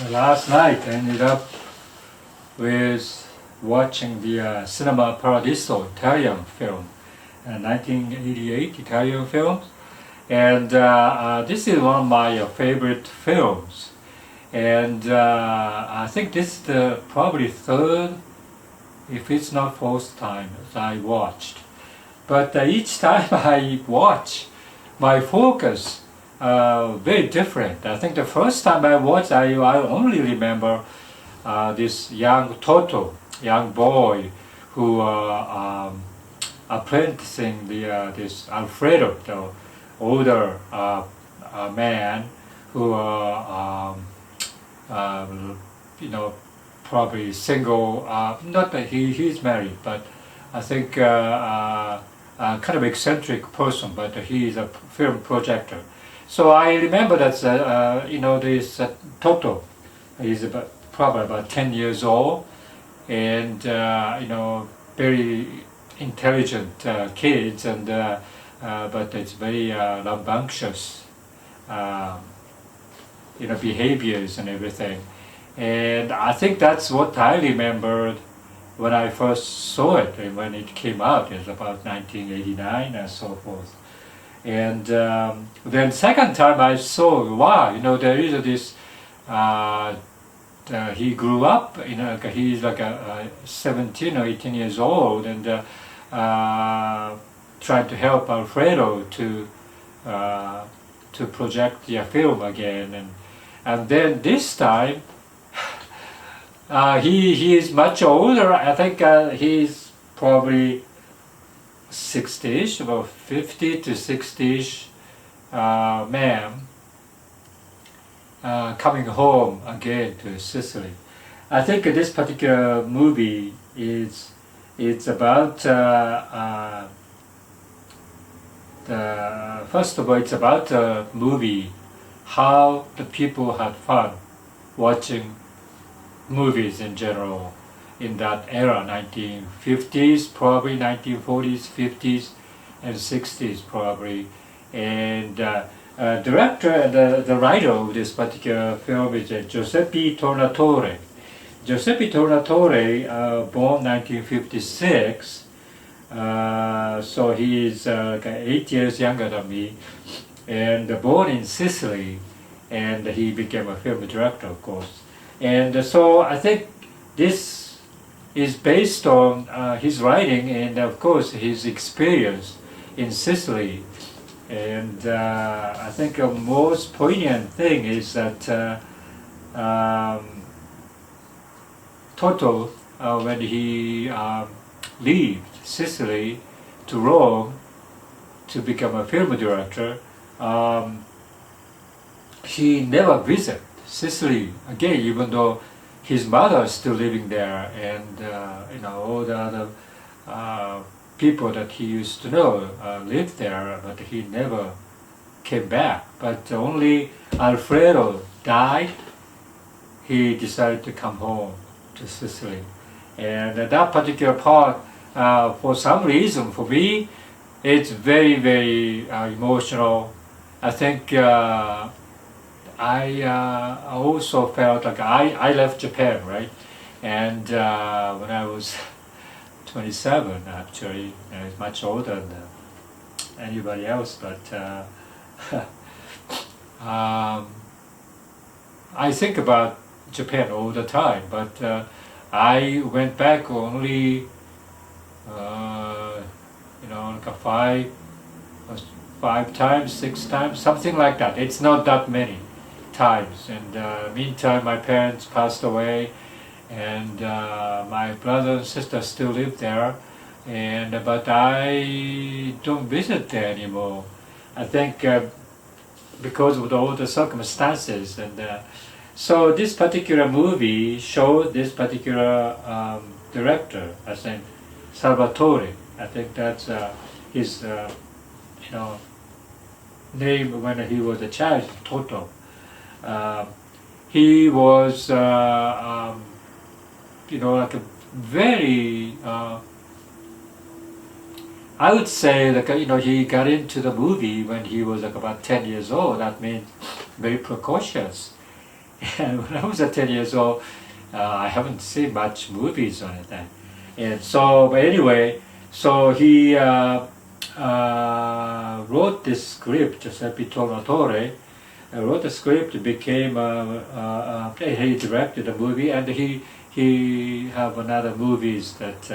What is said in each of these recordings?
Last night I ended up with watching the cinema Paradiso Italian film, 1988 Italian film, and this is one of my favorite films. And I think this is the probably third, if it's not fourth time that I watched. But each time I watch, my focus very different. I think the first time I watched, I only remember this young young boy who apprenticing this Alfredo, the older man who probably single. Not that he's married, but I think kind of eccentric person, but he is a film projector. So I remember that this Toto is probably about 10 years old, and very intelligent kids, and but it's very rambunctious, behaviors and everything. And I think that's what I remembered when I first saw it, and when it came out. It was about 1989 and so forth. And then second time I saw, wow, there is this, he grew up, he's like 17 or 18 years old, and trying to help Alfredo to project the film again. And then this time, he is much older. I think he's probably 60ish, about 50 to 60ish man coming home again to Sicily. I think this particular movie it's about first of all, it's about a movie, how the people had fun watching movies in general in that era, 1950s, probably 1940s, 50s, and 60s probably. And director and the writer of this particular film is Giuseppe Tornatore. Giuseppe Tornatore, born 1956, so he is 8 years younger than me, and born in Sicily, and he became a film director, of course. And so I think this is based on his writing and of course his experience in Sicily. And I think the most poignant thing is that Toto, when he left Sicily to Rome to become a film director, he never visited Sicily again, even though his mother is still living there, and all the other people that he used to know lived there, but he never came back. But only Alfredo died, he decided to come home to Sicily. And that particular part, for some reason, for me, it's very, very emotional. I think I also felt like I left Japan, right? And when I was 27, actually, much older than anybody else, but I think about Japan all the time, but I went back only, like five times, six times, something like that. It's not that many times. And meantime, my parents passed away, and my brother and sister still live there, but I don't visit there anymore. I think because of all the circumstances. And so this particular movie showed this particular director, I think Salvatore. I think that's his name when he was a child, Toto. He was like a very I would say like he got into the movie when he was like about 10 years old. That means very precocious, And when I was 10 years old, I haven't seen much movies on it. And so, but anyway, so he wrote this script, Giuseppe Tornatore, wrote the script, became, he directed the movie, and he have another movies that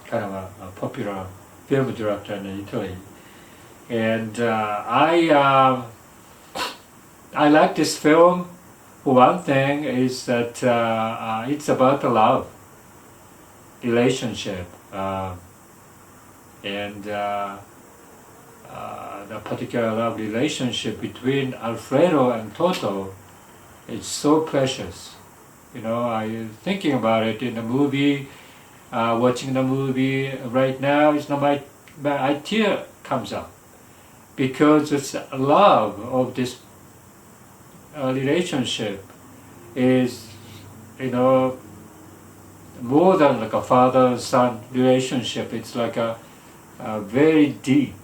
kind of a popular film director in Italy. And I like this film. For one thing is that it's about the love relationship, and the particular love relationship between Alfredo and Toto is so precious. You know, I thinking about it in the movie, watching the movie right now. It's not my tear comes up because it's love of this relationship is, you know, more than like a father-son relationship. It's like a very deep.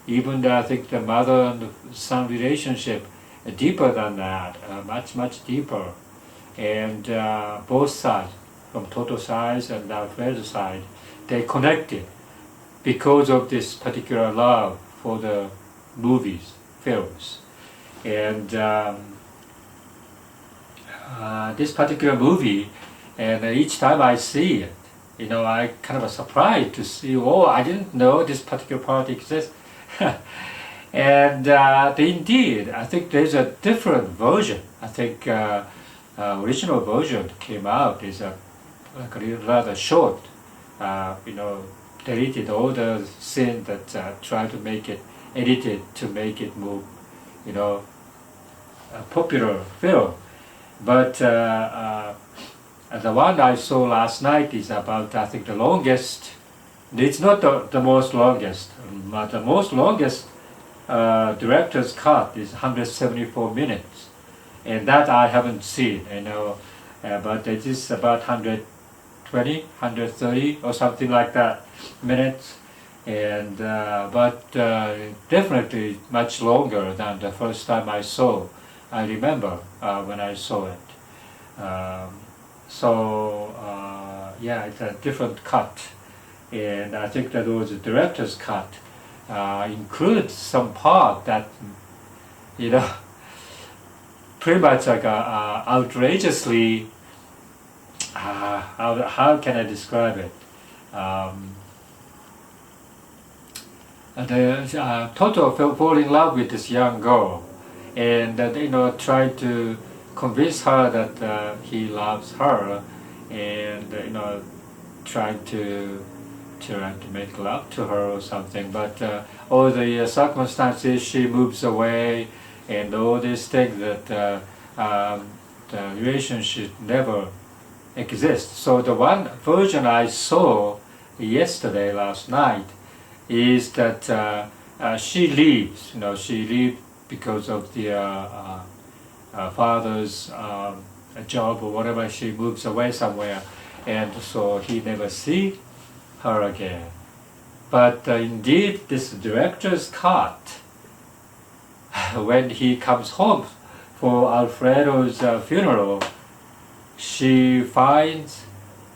Even I think the mother and the son relationship deeper than that, much deeper. And both sides, from Toto's side and Alfredo's side, they connected because of this particular love for the movies, films. And this particular movie, and each time I see it, you know, I kind of surprised to see, oh, I didn't know this particular part exists. And indeed, I think there's a different version. I think original version came out is like a rather short, you know, deleted all the scenes that try to make it, edited to make it more, you know, a popular film. But the one I saw last night is about, I think, the longest. It's not the most longest, but the most longest director's cut is 174 minutes, and that I haven't seen. You know, but it is about 120, 130 or something like that minutes, and but definitely much longer than the first time I saw. I remember when I saw it. Yeah, it's a different cut, and I think that was a director's cut includes some part that, you know, pretty much like outrageously. How can I describe it? Toto fall in love with this young girl, and you know, try to convince her that he loves her, and you know, trying to make love to her or something. But all the circumstances, she moves away, and all these things that the relationship never exists. So the one version I saw yesterday, last night, is that she leaves. You know, she leaves because of the father's job or whatever. She moves away somewhere, and so he never see her again. But indeed, this director's cut, when he comes home for Alfredo's funeral, she finds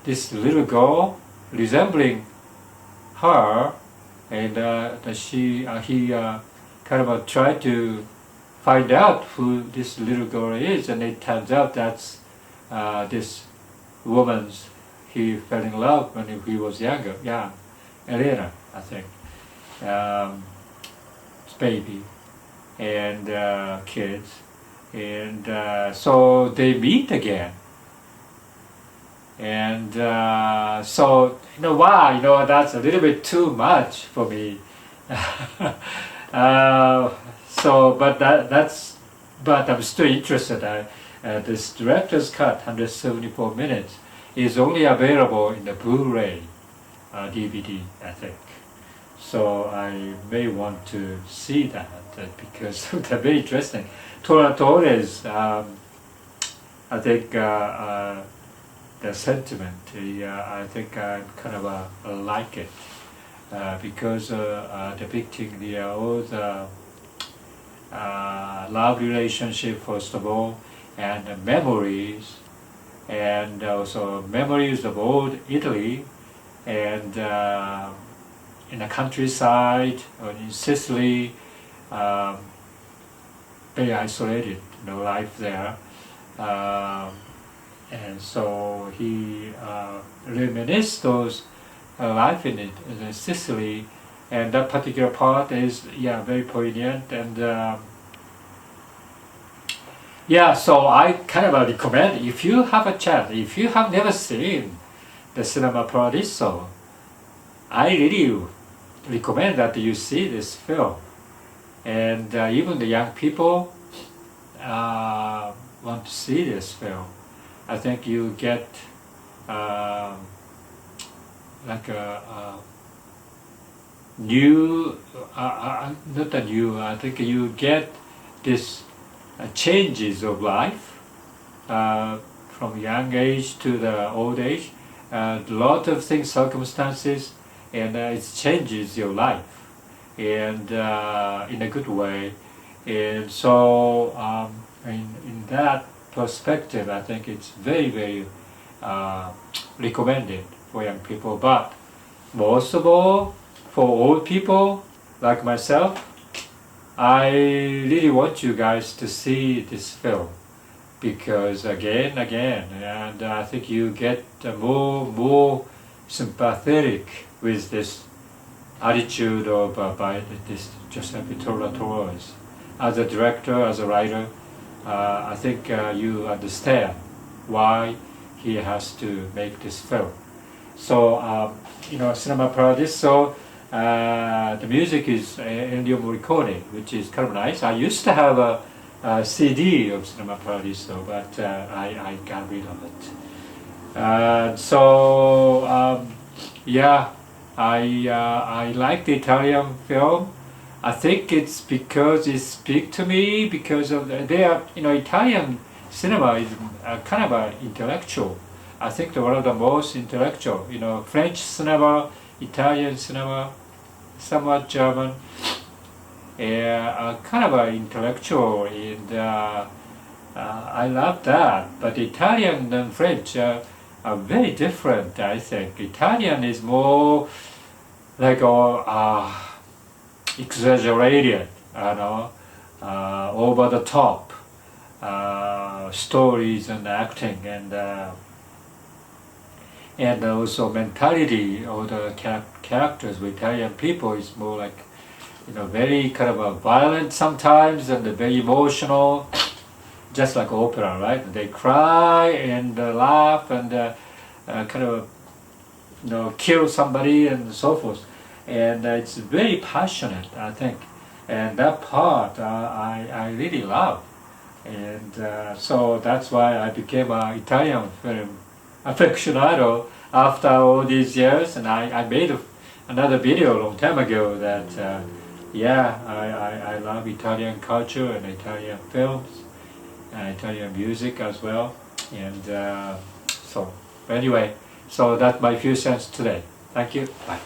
this little girl resembling her, and he kind of tried to find out who this little girl is, and it turns out that's this woman's he fell in love when he was younger, Elena, I think, baby, and kids, and so they meet again. And so, you know, wow, you know, that's a little bit too much for me. But I'm still interested. This director's cut, 174 minutes, is only available in the Blu-ray DVD, I think. So I may want to see that because they're very interesting. Torres, I think the sentiment, I think I kind of like it because depicting the all the love relationship first of all, and memories, and also memories of old Italy, and in the countryside or in Sicily, um, very isolated, life there. Um, and so he reminisced those life in Sicily, and that particular part is very poignant. And so I kind of recommend, if you have a chance, if you have never seen the cinema Paradiso, I really recommend that you see this film. And even the young people want to see this film. I think you get like a new, not a new, I think you get this changes of life from young age to the old age. A lot of things, circumstances, and it changes your life, and in a good way. And so in that perspective, I think it's very, very recommended for young people, but most of all for old people like myself. I really want you guys to see this film, because again, and I think you get more sympathetic with this attitude of by this Giuseppe Tornatore's. As a director, as a writer, I think you understand why he has to make this film. So, Cinema Paradiso, the music is Ennio Morricone, which is kind of nice. I used to have a CD of Cinema Paradiso, but I got rid of it. I like the Italian film. I think it's because it speaks to me, because of Italian cinema is kind of intellectual. I think one of the most intellectual. French cinema, Italian cinema, somewhat German, kind of intellectual, and I love that. But Italian and French are very different, I think. Italian is more like exaggerated, over the top stories and acting, and also mentality of the characters with Italian people is more like, very kind of violent sometimes, and very emotional, just like opera, right? They cry and laugh and kind of, kill somebody and so forth. And it's very passionate, I think. And that part I really love. And so that's why I became an Italian film aficionado after all these years. And I made another video a long time ago that, I love Italian culture and Italian films, Italian music as well. And so anyway, so that's my few cents today. Thank you. Bye.